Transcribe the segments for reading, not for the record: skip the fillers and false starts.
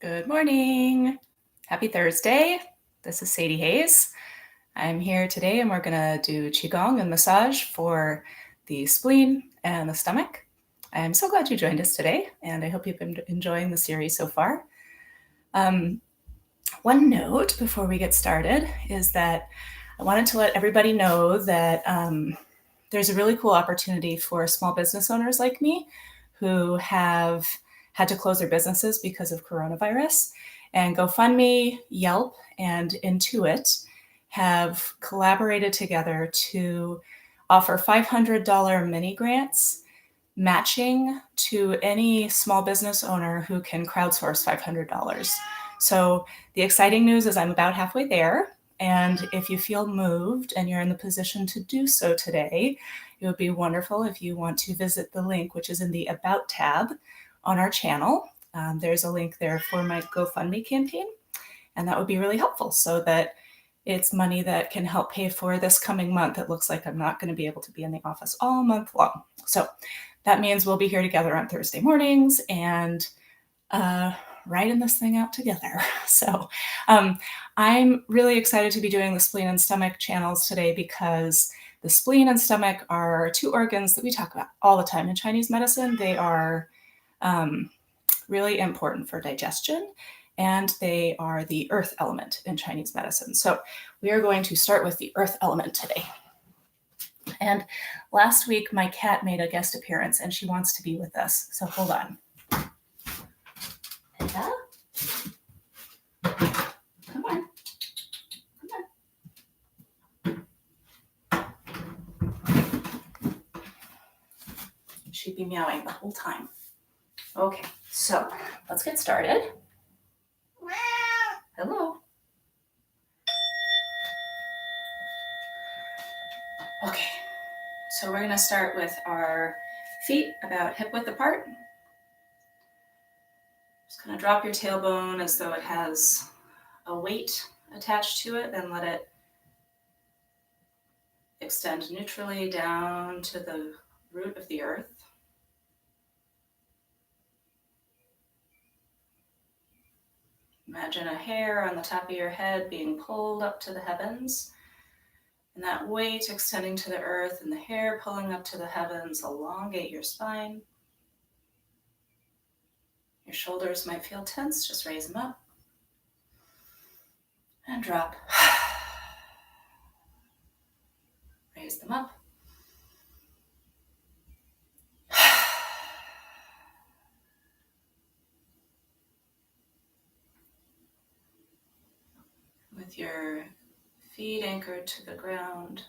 Good morning. Happy Thursday. This is Sadie Hays. I'm here today and we're going to do Qigong and massage for the spleen and the stomach. I'm so glad you joined us today and I hope you've been enjoying the series so far. One note before we get started is that I wanted to let everybody know that there's a really cool opportunity for small business owners like me who have had to close their businesses because of coronavirus. And GoFundMe, Yelp, and Intuit have collaborated together to offer $500 mini grants matching to any small business owner who can crowdsource $500. So the exciting news is I'm about halfway there. And if you feel moved and you're in the position to do so today, it would be wonderful if you want to visit the link, which is in the About tab on our channel. There's a link there for my GoFundMe campaign, and that would be really helpful so that it's money that can help pay for this coming month. It looks like I'm not going to be able to be in the office all month long. So that means we'll be here together on Thursday mornings and writing this thing out together. So I'm really excited to be doing the spleen and stomach channels today because the spleen and stomach are two organs that we talk about all the time in Chinese medicine. They are really important for digestion, and they are the earth element in Chinese medicine. So we are going to start with the earth element today. And last week, my cat made a guest appearance, and she wants to be with us. So hold on. Peta? Come on. She'd be meowing the whole time. Okay, so let's get started. Hello. Okay, so we're going to start with our feet about hip width apart. Just going to drop your tailbone as though it has a weight attached to it and let it extend neutrally down to the root of the earth. Imagine a hair on the top of your head being pulled up to the heavens, and that weight extending to the earth and the hair pulling up to the heavens. Elongate your spine. Your shoulders might feel tense, just raise them up and drop. Raise them up. With your feet anchored to the ground,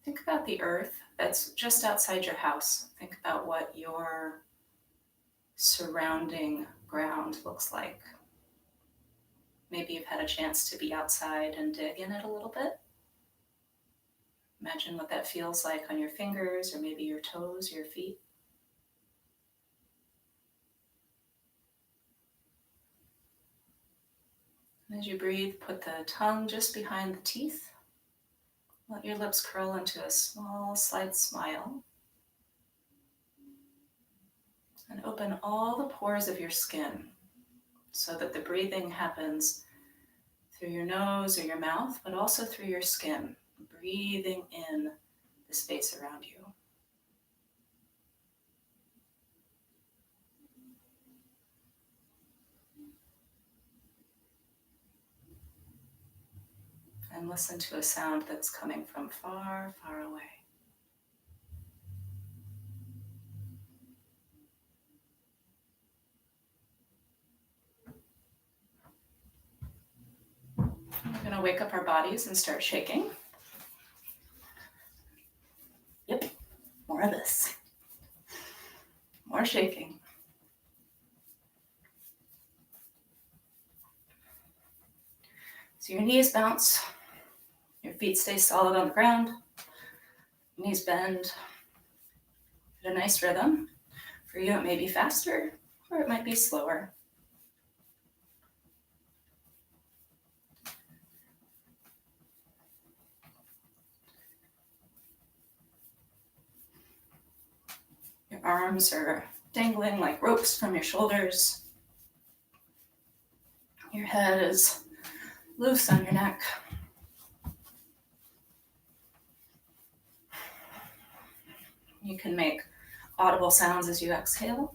think about the earth that's just outside your house. Think about what your surrounding ground looks like. Maybe you've had a chance to be outside and dig in it a little bit. Imagine what that feels like on your fingers or maybe your toes, your feet. As you breathe, put the tongue just behind the teeth. Let your lips curl into a small, slight smile. And open all the pores of your skin so that the breathing happens through your nose or your mouth, but also through your skin, breathing in the space around you. And listen to a sound that's coming from far, far away. We're going to wake up our bodies and start shaking. Yep, more of this. More shaking. So your knees bounce. Your feet stay solid on the ground. Knees bend. Get a nice rhythm. For you, it may be faster or it might be slower. Your arms are dangling like ropes from your shoulders. Your head is loose on your neck. You can make audible sounds as you exhale.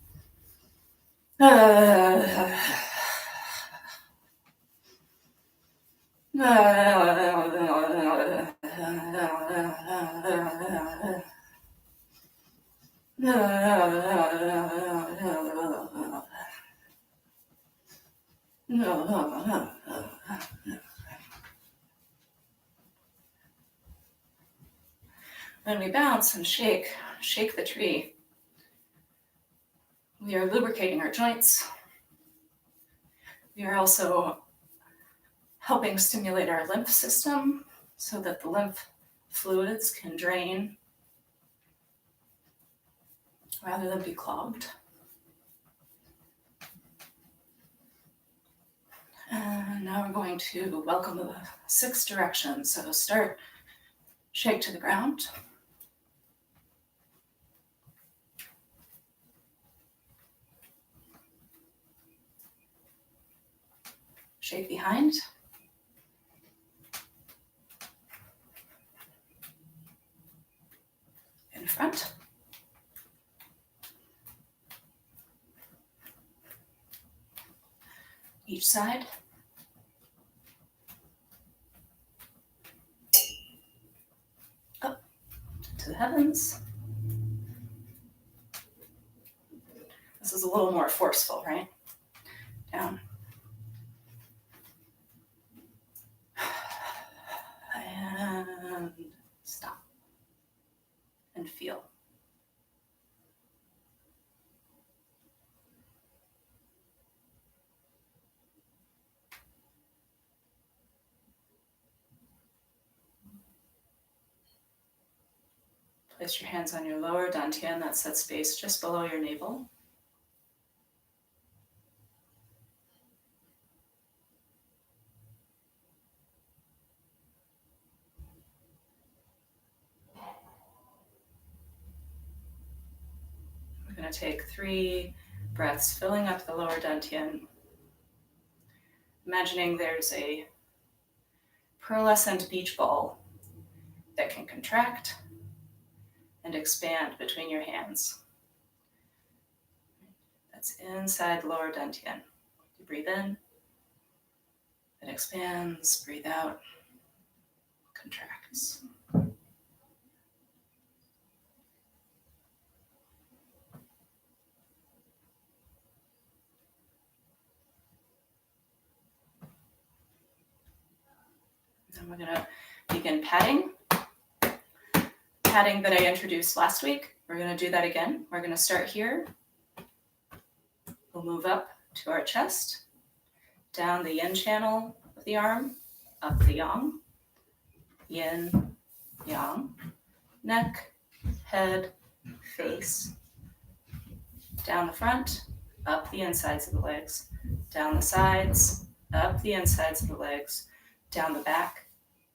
When we bounce and shake the tree, we are lubricating our joints. We are also helping stimulate our lymph system so that the lymph fluids can drain rather than be clogged. And now we're going to welcome the 6 directions. So start, shake to the ground. Shake behind. In front. Each side. Up to the heavens. This is a little more forceful, right? Down. And stop. And feel. Place your hands on your lower dantian, that's that space just below your navel. We're going to take 3 breaths, filling up the lower dantian. Imagining there's a pearlescent beach ball that can contract and expand between your hands. That's inside the lower dantian. You breathe in, it expands, breathe out, contracts. Then we're going to begin patting. Patting that I introduced last week. We're going to do that again. We're going to start here. We'll move up to our chest, down the yin channel of the arm, up the yang, yin, yang, neck, head, face, down the front, up the insides of the legs, down the sides, up the insides of the legs, down the back,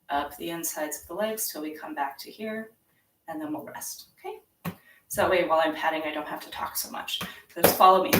up the insides of the legs till we come back to here, and then we'll rest, okay? So that way, while I'm patting, I don't have to talk so much. So just follow me.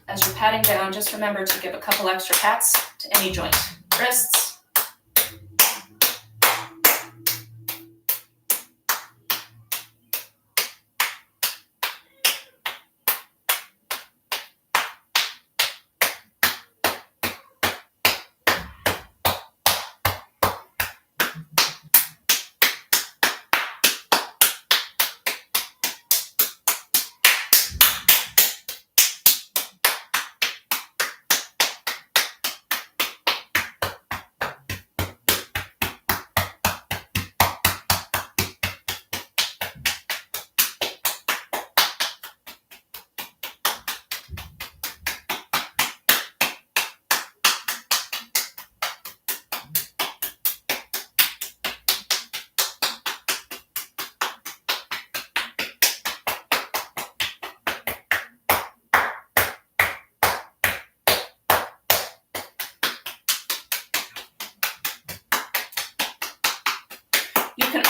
As you're patting down, just remember to give a couple extra pats to any joint. Wrists.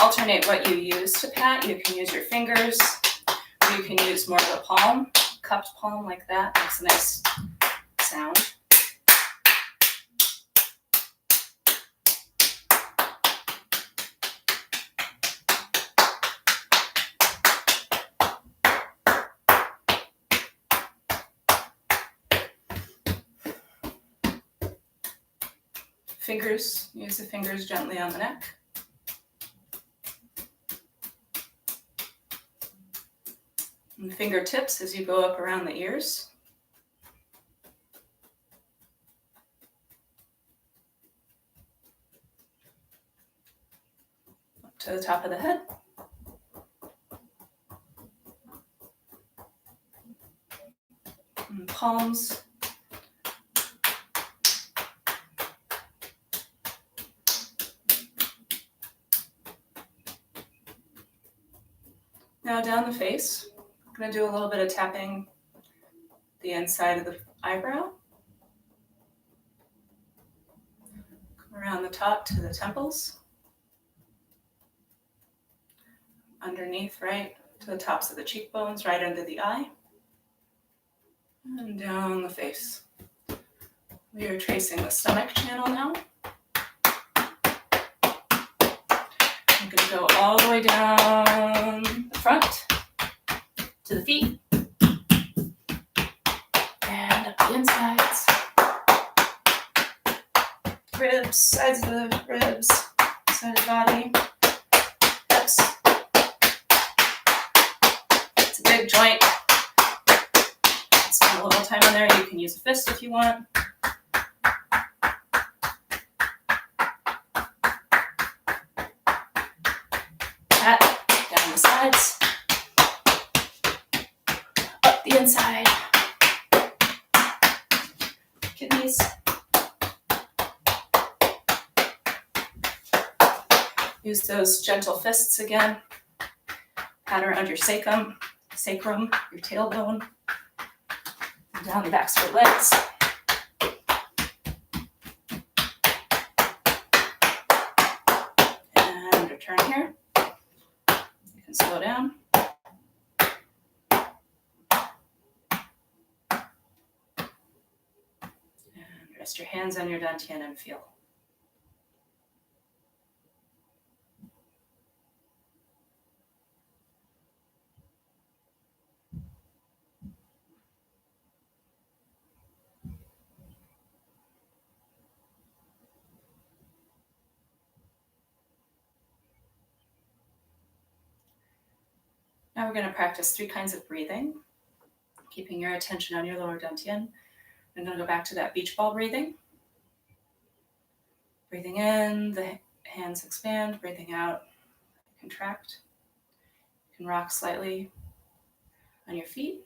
alternate what you use to pat. You can use your fingers, or you can use more of a palm, cupped palm like that. Makes a nice sound. Fingers, use the fingers gently on the neck. And fingertips as you go up around the ears. Up to the top of the head. And palms. Now down the face. I'm going to do a little bit of tapping the inside of the eyebrow. Come around the top to the temples. Underneath, right to the tops of the cheekbones, right under the eye. And down the face. We are tracing the stomach channel now. I'm going to go all the way down the front to the feet and up the insides, ribs, sides of the ribs, side of the body, hips. It's a big joint. Spend a little time on there. You can use a fist if you want. Pat down the sides, up the inside, kidneys. Use those gentle fists again. Pat around your sacrum, your tailbone, and down the backs of your legs. And return here. You can slow down. And rest your hands on your dantian and feel. Now we're going to practice 3 kinds of breathing, keeping your attention on your lower dantian. I'm going to go back to that beach ball breathing. Breathing in, the hands expand. Breathing out, contract. You can rock slightly on your feet.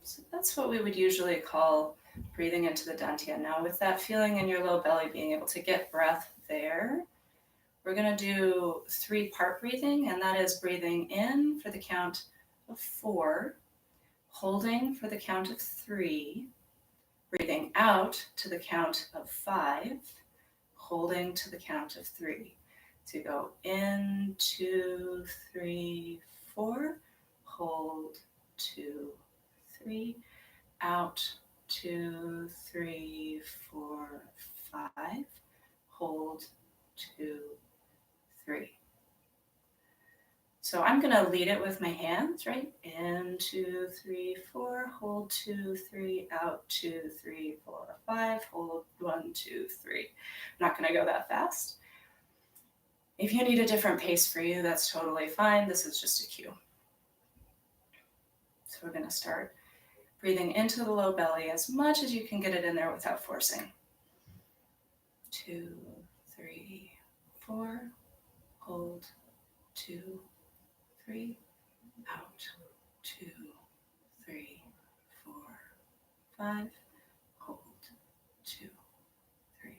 So that's what we would usually call breathing into the dantian. Now with that feeling in your low belly, being able to get breath there, we're going to do 3-part breathing, and that is breathing in for the count of 4, holding for the count of 3, breathing out to the count of 5, holding to the count of 3. So you go in, 2, 3, 4, hold, 2, 3, out, 2, 3, 4, 5, hold, 2, 3. So I'm going to lead it with my hands, right? In, 2, 3, 4, hold, 2, 3, out, 2, 3, 4, 5, hold, 1, 2, 3. I'm not going to go that fast. If you need a different pace for you, that's totally fine. This is just a cue. So we're going to start breathing into the low belly as much as you can get it in there without forcing. 2, 3, 4, hold, 2, 3, out, 2, 3, 4, 5. Hold. 2, 3.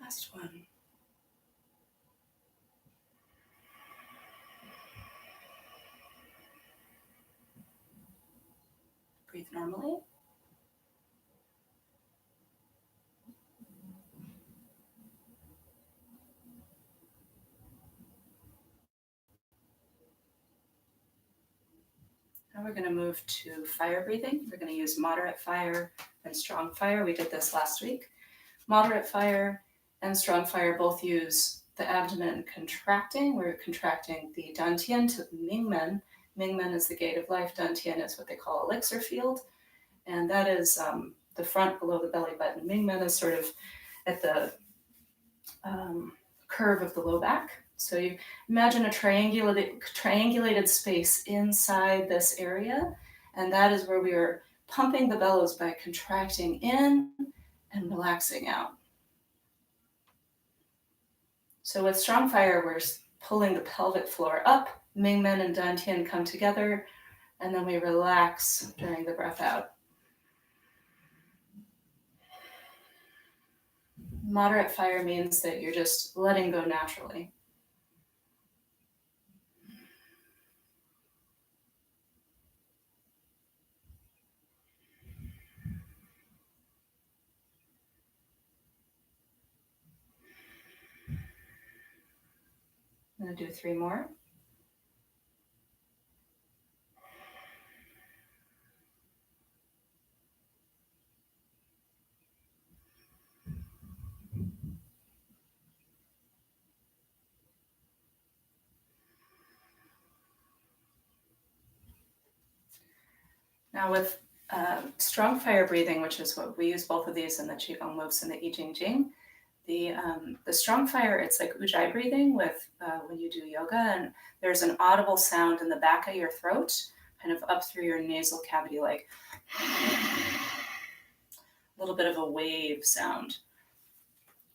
Last one. Breathe normally. Now we're going to move to fire breathing. We're going to use moderate fire and strong fire. We did this last week. Moderate fire and strong fire both use the abdomen contracting. We're contracting the dantian to the Mingmen. Mingmen is the gate of life. Dantian is what they call elixir field. And that is the front below the belly button. Mingmen is sort of at the curve of the low back. So you imagine a triangulated space inside this area, and that is where we are pumping the bellows by contracting in and relaxing out. So with strong fire, we're pulling the pelvic floor up, Mingmen and dantian come together, and then we relax during the breath out. Moderate fire means that you're just letting go naturally. I'm going to do 3 more. Now with strong fire breathing, which is what we use both of these in the Qigong moves and the I Ching Ching, the strong fire, it's like ujjayi breathing with when you do yoga, and there's an audible sound in the back of your throat, kind of up through your nasal cavity, like a little bit of a wave sound.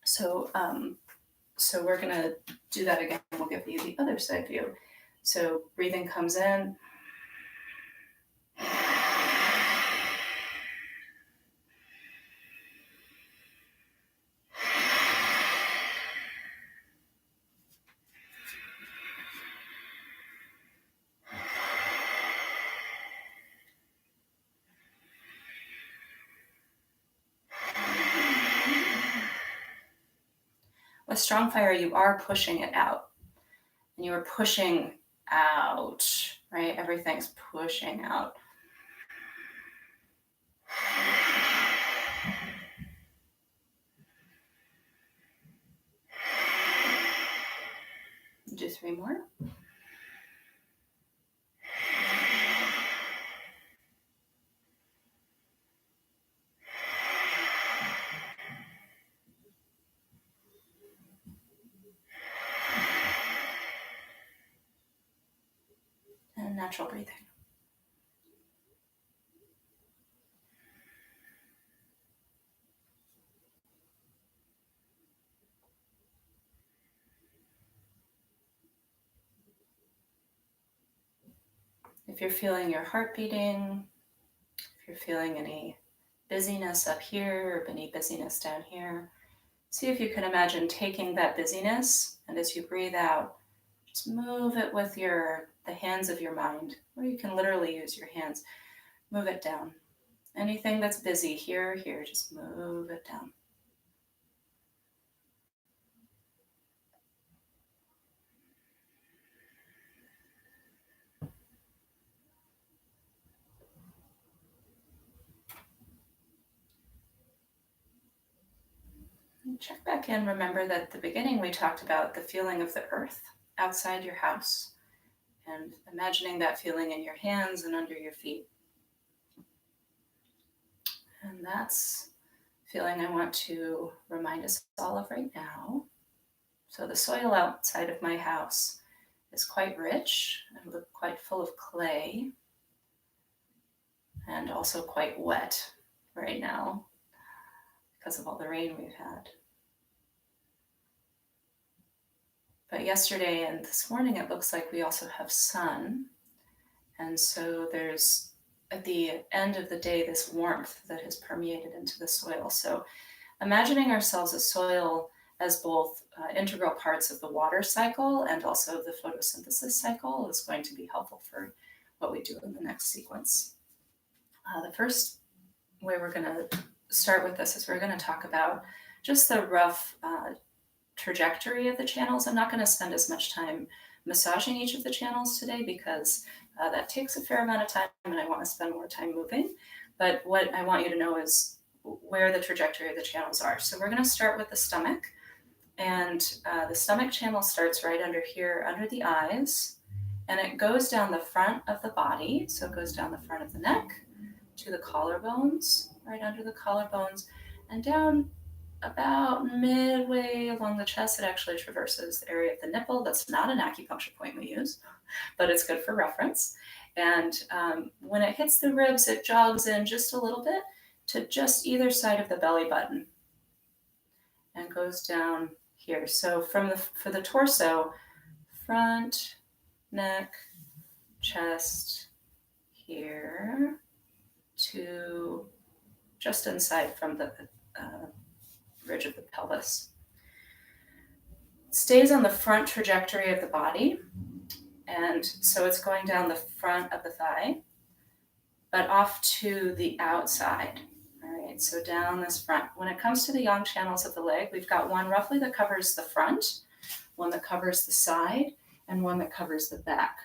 So we're going to do that again. We'll give you the other side view. So breathing comes in. With strong fire, you are pushing it out. And you are pushing out, right? Everything's pushing out. Do 3 more. And natural breathing. If you're feeling your heart beating, if you're feeling any busyness up here or any busyness down here, see if you can imagine taking that busyness, and as you breathe out, just move it with the hands of your mind, or you can literally use your hands. Move it down. Anything that's busy here, just move it down. Check back in. Remember that at the beginning we talked about the feeling of the earth outside your house and imagining that feeling in your hands and under your feet. And that's feeling I want to remind us all of right now. So the soil outside of my house is quite rich and quite full of clay and also quite wet right now because of all the rain we've had. But yesterday and this morning, it looks like we also have sun. And so there's, at the end of the day, this warmth that has permeated into the soil. So imagining ourselves as soil as both integral parts of the water cycle and also the photosynthesis cycle is going to be helpful for what we do in the next sequence. The first way we're going to start with this is we're going to talk about just the rough trajectory of the channels. I'm not going to spend as much time massaging each of the channels today because that takes a fair amount of time and I want to spend more time moving. But what I want you to know is where the trajectory of the channels are. So we're going to start with the stomach, and the stomach channel starts right under here, under the eyes, and it goes down the front of the body. So it goes down the front of the neck to the collarbones, right under the collarbones, and down about midway along the chest. It actually traverses the area of the nipple. That's not an acupuncture point we use, but it's good for reference. And when it hits the ribs, it jogs in just a little bit to just either side of the belly button and goes down here. So for the torso, front, neck, chest, here to just inside from the ridge of the pelvis. Stays on the front trajectory of the body, and so it's going down the front of the thigh, but off to the outside. All right, so down this front. When it comes to the yang channels of the leg, we've got one roughly that covers the front, one that covers the side, and one that covers the back.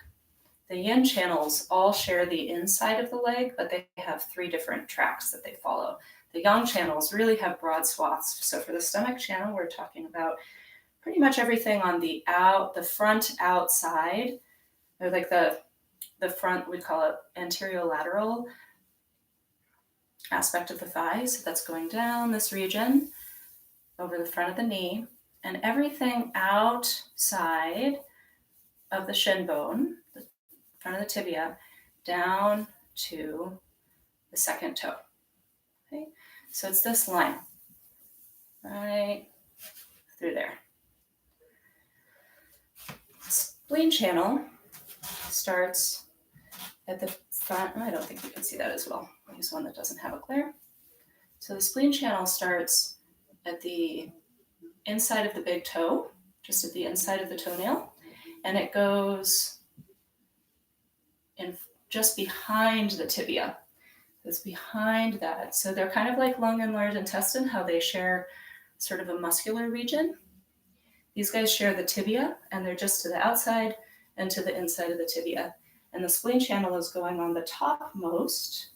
The yin channels all share the inside of the leg, but they have 3 different tracks that they follow. The yang channels really have broad swaths. So for the stomach channel, we're talking about pretty much everything on the front outside, or like the front, we call it anterolateral aspect of the thigh. So that's going down this region over the front of the knee, and everything outside of the shin bone, the front of the tibia, down to the second toe. Okay, so it's this line right through there. Spleen channel starts at the front. I don't think you can see that as well. I'll use one that doesn't have a glare. So the spleen channel starts at the inside of the big toe, just at the inside of the toenail, and it goes in just behind the tibia. It's behind that. So they're kind of like lung and large intestine, how they share sort of a muscular region. These guys share the tibia, and they're just to the outside and to the inside of the tibia. And the spleen channel is going on the topmost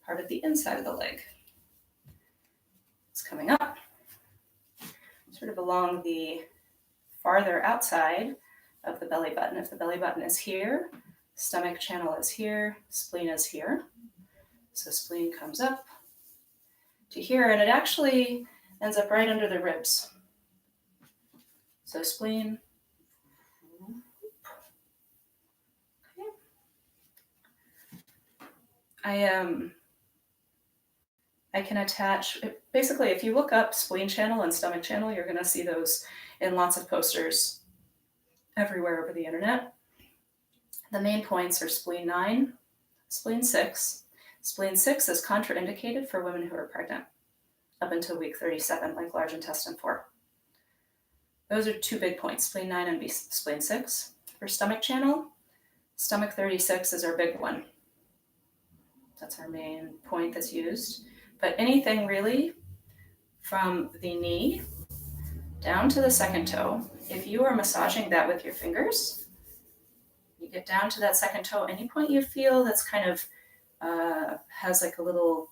part of the inside of the leg. It's coming up, sort of along the farther outside of the belly button. If the belly button is here, stomach channel is here, spleen is here. So spleen comes up to here, and it actually ends up right under the ribs. So spleen. Okay. I can attach, basically, if you look up spleen channel and stomach channel, you're going to see those in lots of posters everywhere over the internet. The main points are spleen 9, spleen 6. Spleen 6 is contraindicated for women who are pregnant up until week 37, like large intestine 4. Those are two big points, spleen 9 and spleen 6. For stomach channel, stomach 36 is our big one. That's our main point that's used. But anything really from the knee down to the second toe, if you are massaging that with your fingers, you get down to that second toe, any point you feel that's kind of has like a little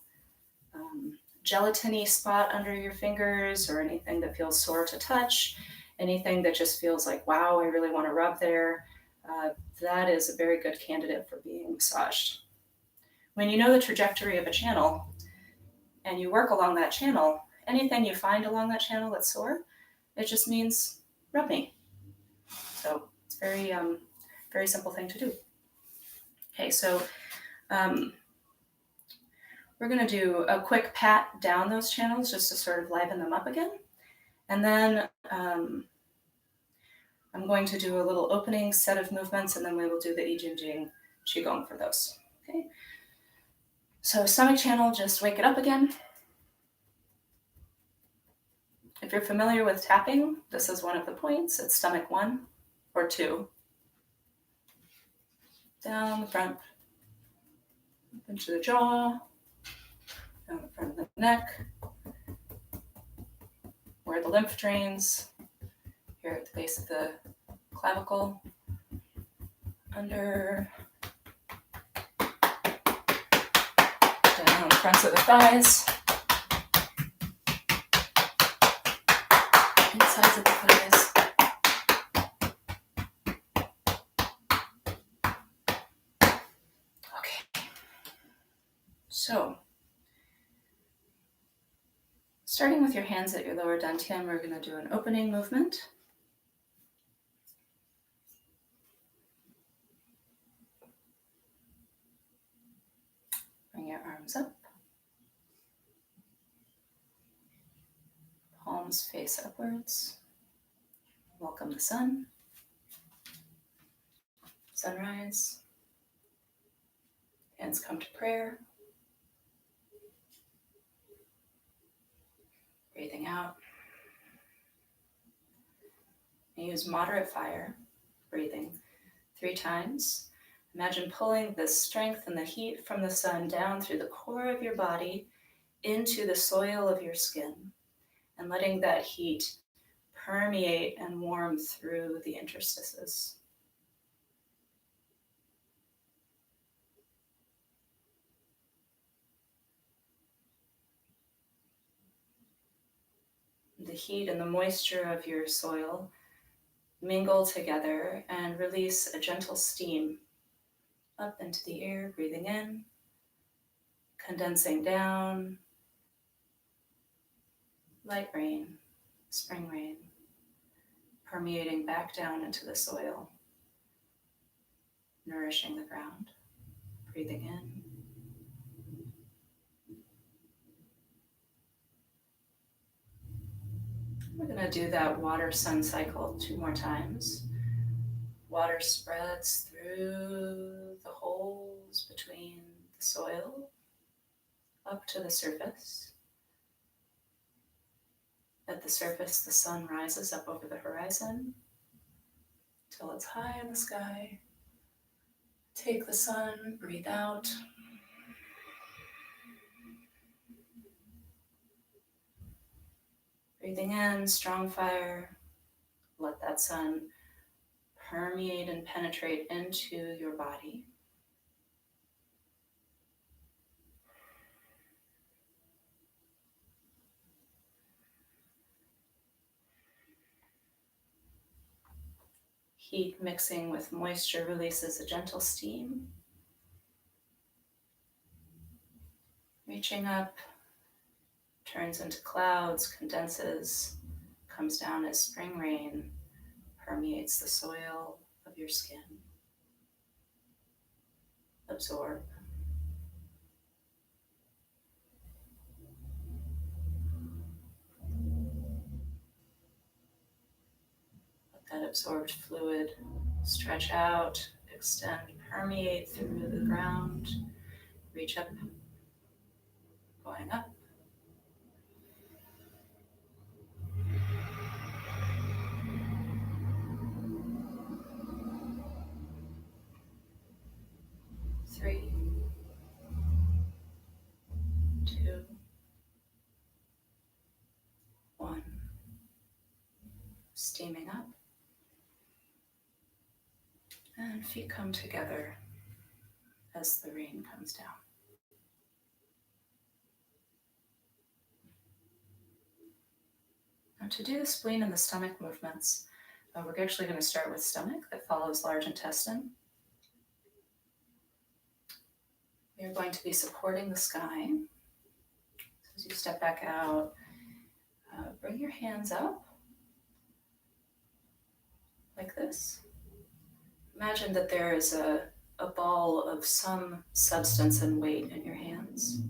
gelatiny spot under your fingers, or anything that feels sore to touch, anything that just feels like, wow, I really want to rub there, that is a very good candidate for being massaged. When you know the trajectory of a channel and you work along that channel, anything you find along that channel that's sore, it just means rub me. So it's very, very simple thing to do. Okay, so we're going to do a quick pat down those channels just to sort of liven them up again. And then I'm going to do a little opening set of movements, and then we will do the I Ching Jing Qigong for those. Okay. So stomach channel, just wake it up again. If you're familiar with tapping, this is one of the points. It's stomach 1 or 2. Down the front, up into the jaw, down the front of the neck, where the lymph drains, here at the base of the clavicle, under, down the fronts of the thighs, insides of the thighs. Okay. So, starting with your hands at your lower dantian, we're going to do an opening movement. Bring your arms up. Palms face upwards. Welcome the sun. Sunrise. Hands come to prayer. Breathing out. And use moderate fire breathing 3 times. Imagine pulling the strength and the heat from the sun down through the core of your body into the soil of your skin, and letting that heat permeate and warm through the interstices. The heat and the moisture of your soil mingle together and release a gentle steam up into the air, breathing in, condensing down, light rain, spring rain, permeating back down into the soil, nourishing the ground, breathing in. We're going to do that water-sun cycle 2 more times. Water spreads through the holes between the soil up to the surface. At the surface, the sun rises up over the horizon till it's high in the sky. Take the sun, breathe out. Breathing in, strong fire. Let that sun permeate and penetrate into your body. Heat mixing with moisture releases a gentle steam. Reaching up, turns into clouds, condenses, comes down as spring rain, permeates the soil of your skin. Absorb. Let that absorbed fluid stretch out, extend, permeate through the ground, reach up, going up. Three, two, one. Steaming up. And feet come together as the rain comes down. Now to do the spleen and the stomach movements, we're actually going to start with stomach that follows large intestine. You're going to be supporting the sky. So as you step back out, bring your hands up like this. Imagine that there is a ball of some substance and weight in your hands.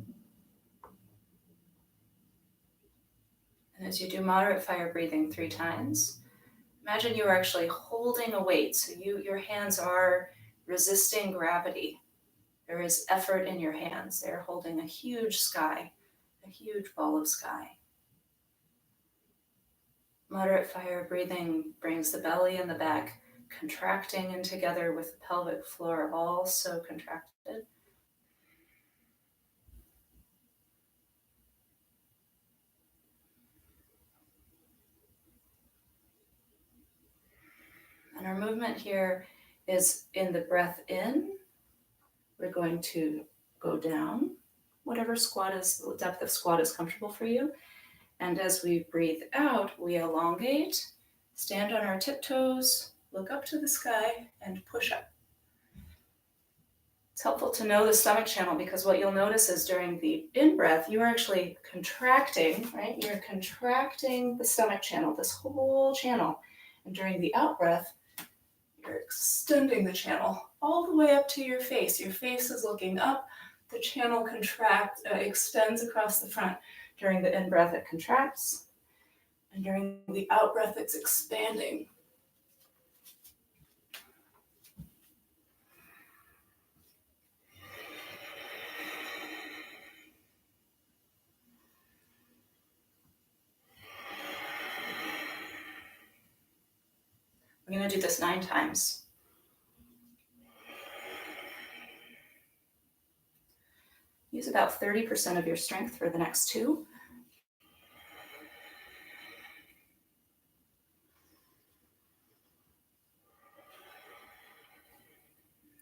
And as you do moderate fire breathing 3 times, imagine you are actually holding a weight. So your hands are resisting gravity. There is effort in your hands. They're holding a huge sky, a huge ball of sky. Moderate fire breathing brings the belly and the back contracting in together with the pelvic floor also contracted. And our movement here is in the breath in. We're going to go down, whatever depth of squat is comfortable for you. And as we breathe out, we elongate, stand on our tiptoes, look up to the sky, and push up. It's helpful to know the stomach channel because what you'll notice is during the in-breath, you are actually contracting, right? You're contracting the stomach channel, this whole channel. And during the out-breath, you're extending the channel all the way up to your face. Your face is looking up. The channel extends across the front. During the in-breath, it contracts. And during the out-breath, it's expanding. We're going to do this 9 times. Use about 30% of your strength for the next 2.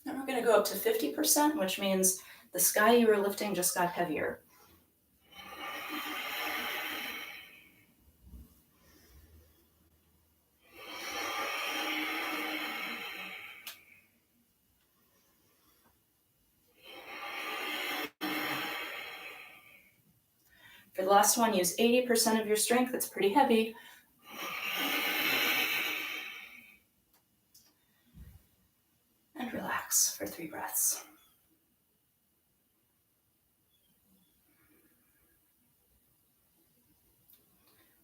Then we're going to go up to 50%, which means the sky you were lifting just got heavier. For the last one, use 80% of your strength. It's pretty heavy. And relax for 3 breaths.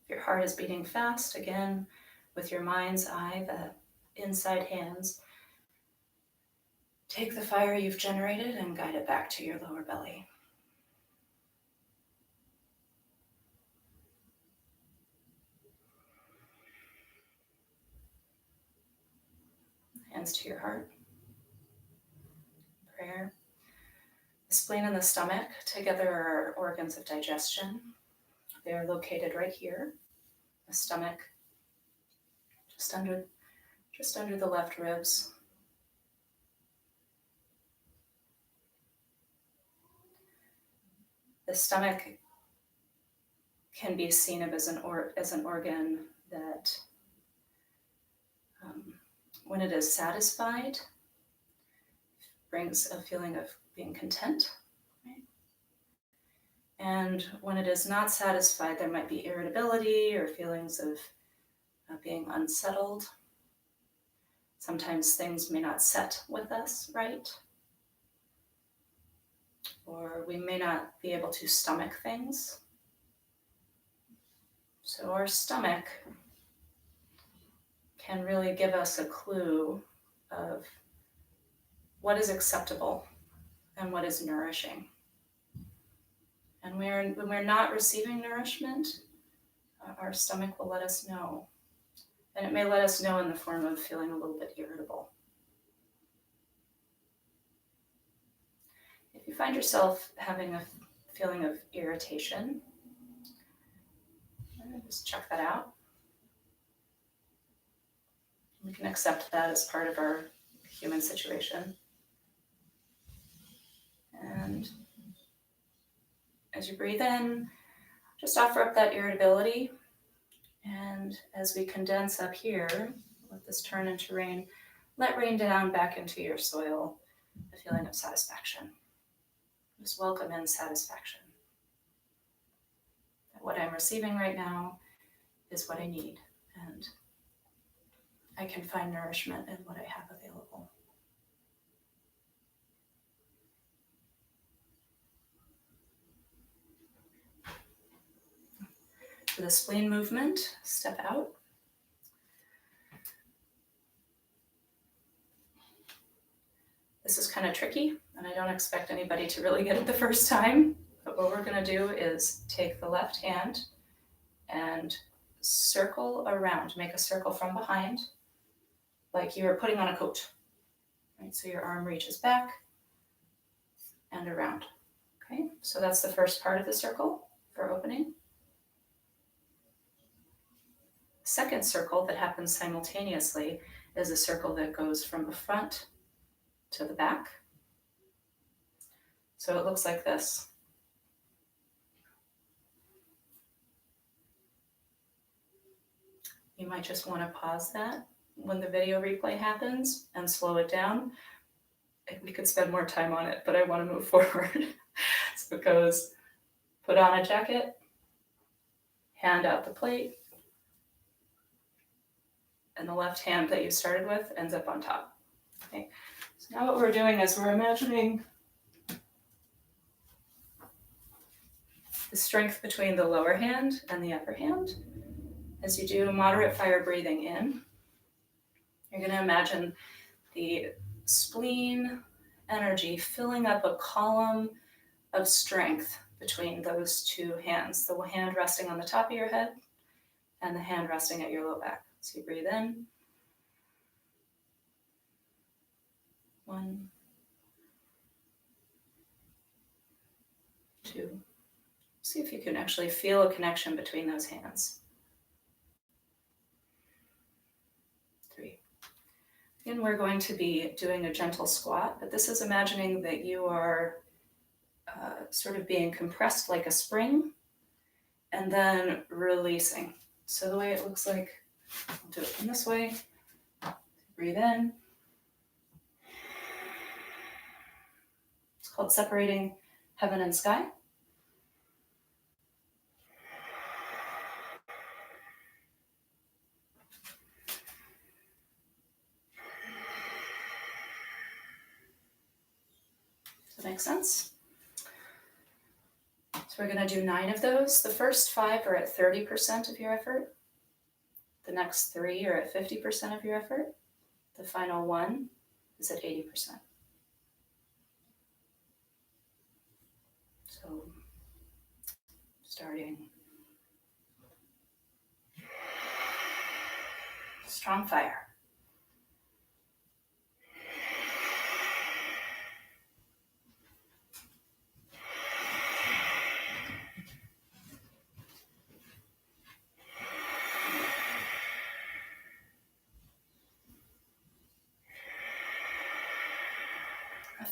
If your heart is beating fast, again, with your mind's eye, the inside hands, take the fire you've generated and guide it back to your lower belly. Hands to your heart. Prayer. The spleen and the stomach together are organs of digestion. They are located right here. The stomach just under the left ribs. The stomach can be seen of as an organ that, when it is satisfied, brings a feeling of being content. Right? And when it is not satisfied, there might be irritability or feelings of being unsettled. Sometimes things may not set with us right, or we may not be able to stomach things. So our stomach can really give us a clue of what is acceptable and what is nourishing. And when we're not receiving nourishment, our stomach will let us know. And it may let us know in the form of feeling a little bit irritable. If you find yourself having a feeling of irritation, just check that out. We can accept that as part of our human situation. And as you breathe in, just offer up that irritability. And as we condense up here, let this turn into rain. Let rain down back into your soil, a feeling of satisfaction. Just welcome in satisfaction. That what I'm receiving right now is what I need, and I can find nourishment in what I have available. For the spleen movement, step out. This is kind of tricky, and I don't expect anybody to really get it the first time. But what we're going to do is take the left hand and circle around. Make a circle from behind, like you're putting on a coat. Right? So your arm reaches back and around. Okay, so that's the first part of the circle for opening. Second circle that happens simultaneously is a circle that goes from the front to the back. So it looks like this. You might just want to pause that when the video replay happens and slow it down. We could spend more time on it, but I want to move forward. So it goes, put on a jacket, hand out the plate, and the left hand that you started with ends up on top. Okay. So now what we're doing is we're imagining the strength between the lower hand and the upper hand. As you do moderate fire breathing in, you're going to imagine the spleen energy filling up a column of strength between those two hands, the hand resting on the top of your head and the hand resting at your low back. So you breathe in. 1, 2. See if you can actually feel a connection between those hands. 3. And we're going to be doing a gentle squat, but this is imagining that you are sort of being compressed like a spring and then releasing. So the way it looks like, I'll do it in this way. Breathe in. It's called separating heaven and sky. Does that make sense? So we're going to do 9 of those. The first 5 are at 30% of your effort. The next 3 are at 50% of your effort. The final 1 is at 80%. So starting. Strong fire.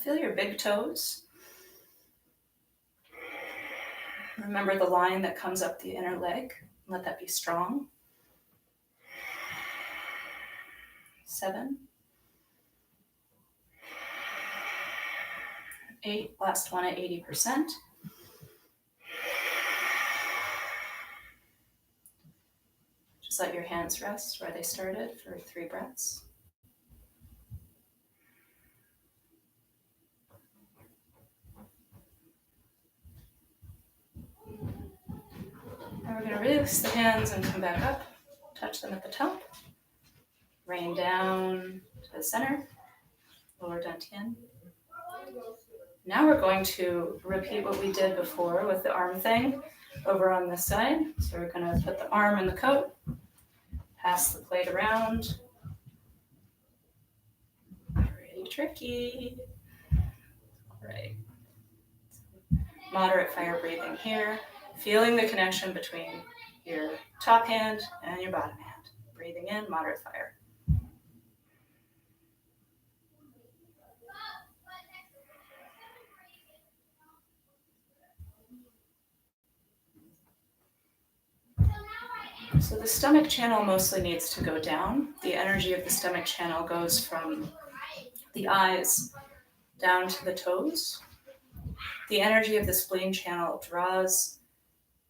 Feel your big toes. Remember the line that comes up the inner leg. Let that be strong. 7. 8, last one at 80%. Just let your hands rest where they started for 3 breaths. Now we're going to release the hands and come back up. Touch them at the top. Rain down to the center. lower dantian. Now we're going to repeat what we did before with the arm thing over on this side. So we're going to put the arm in the coat, pass the plate around. Pretty tricky. All right. Moderate fire breathing here, feeling the connection between your top hand and your bottom hand. Breathing in, moderate fire. So the stomach channel mostly needs to go down. The energy of the stomach channel goes from the eyes down to the toes. The energy of the spleen channel draws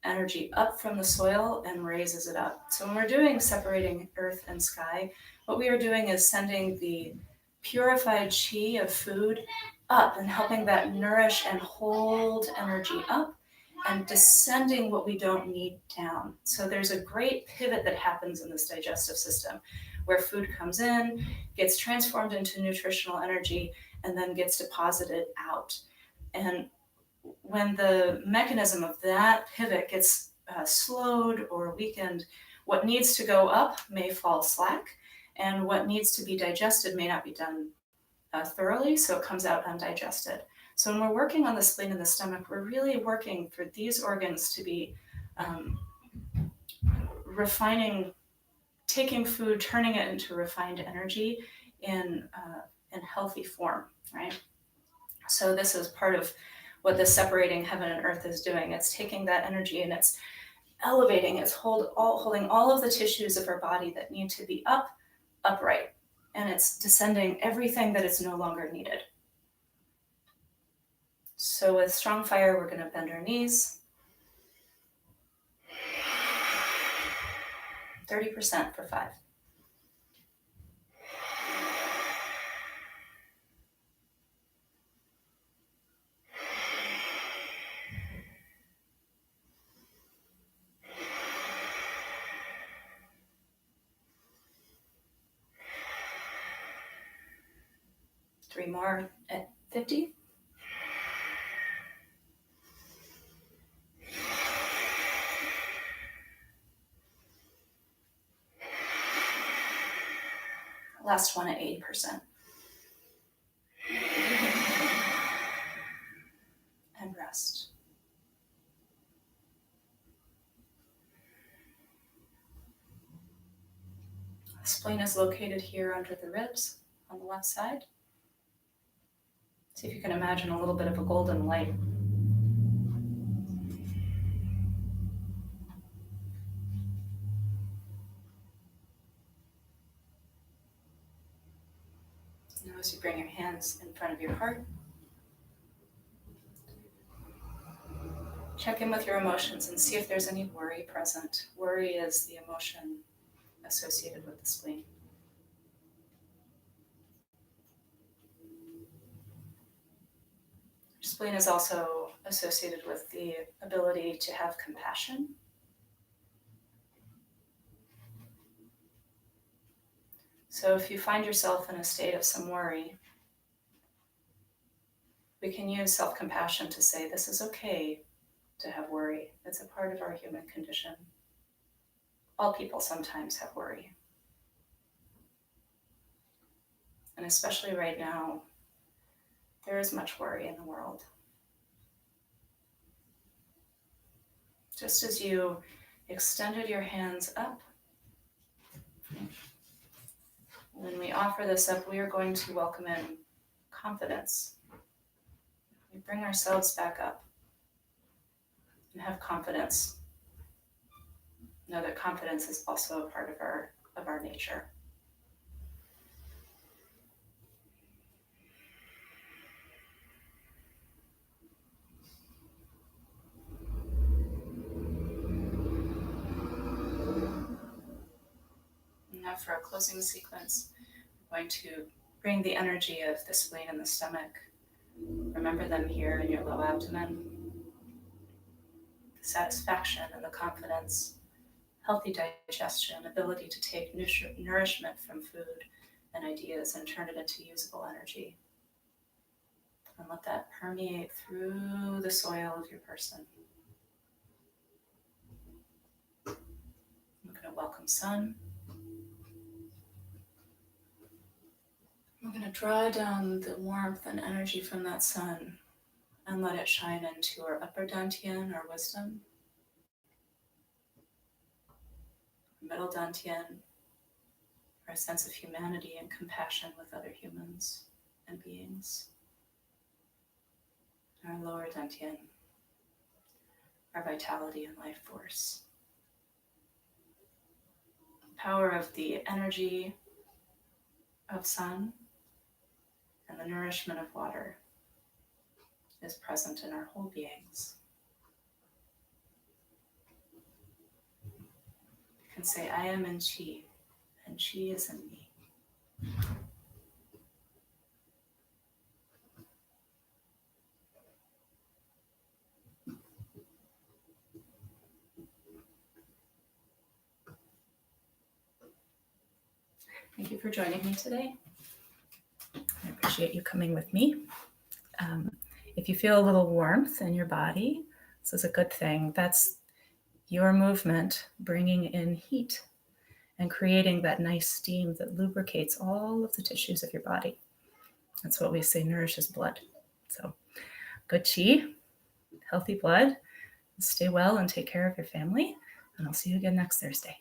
energy up from the soil and raises it up. So when we're doing separating earth and sky, what we are doing is sending the purified chi of food up and helping that nourish and hold energy up and descending what we don't need down. So there's a great pivot that happens in this digestive system where food comes in, gets transformed into nutritional energy, and then gets deposited out. And when the mechanism of that pivot gets slowed or weakened, what needs to go up may fall slack, and what needs to be digested may not be done thoroughly, so it comes out undigested. So when we're working on the spleen and the stomach, we're really working for these organs to be refining, taking food, turning it into refined energy in healthy form, right? So this is part of what the separating heaven and earth is doing. It's taking that energy and it's elevating, it's holding all of the tissues of our body that need to be upright, and it's descending everything that is no longer needed. So with strong fire, we're going to bend our knees. 30% for 5. Three more at 50. Last one at 80%. And rest. The spleen is located here under the ribs on the left side. See if you can imagine a little bit of a golden light. Now as you bring your hands in front of your heart, check in with your emotions and see if there's any worry present. Worry is the emotion associated with the spleen. Spleen is also associated with the ability to have compassion. So if you find yourself in a state of some worry, we can use self-compassion to say, this is okay to have worry. It's a part of our human condition. All people sometimes have worry. And especially right now, there is much worry in the world. Just as you extended your hands up, when we offer this up, we are going to welcome in confidence. We bring ourselves back up and have confidence. Know that confidence is also a part of our nature. Now for our closing sequence, we're going to bring the energy of the spleen and the stomach. Remember them here in your low abdomen. The satisfaction and the confidence, healthy digestion, ability to take nourishment from food, and ideas and turn it into usable energy. And let that permeate through the soil of your person. I'm going to welcome sun. I'm going to draw down the warmth and energy from that sun and let it shine into our upper dantian, our wisdom, middle dantian, our sense of humanity and compassion with other humans and beings, our lower dantian, our vitality and life force. The power of the energy of sun and the nourishment of water is present in our whole beings. You can say, I am in Qi, and Qi is in me. Thank you for joining me today. I appreciate you coming with me. If you feel a little warmth in your body, this is a good thing. That's your movement bringing in heat and creating that nice steam that lubricates all of the tissues of your body. That's what we say nourishes blood. So good Qi, healthy blood. Stay well and take care of your family. And I'll see you again next Thursday.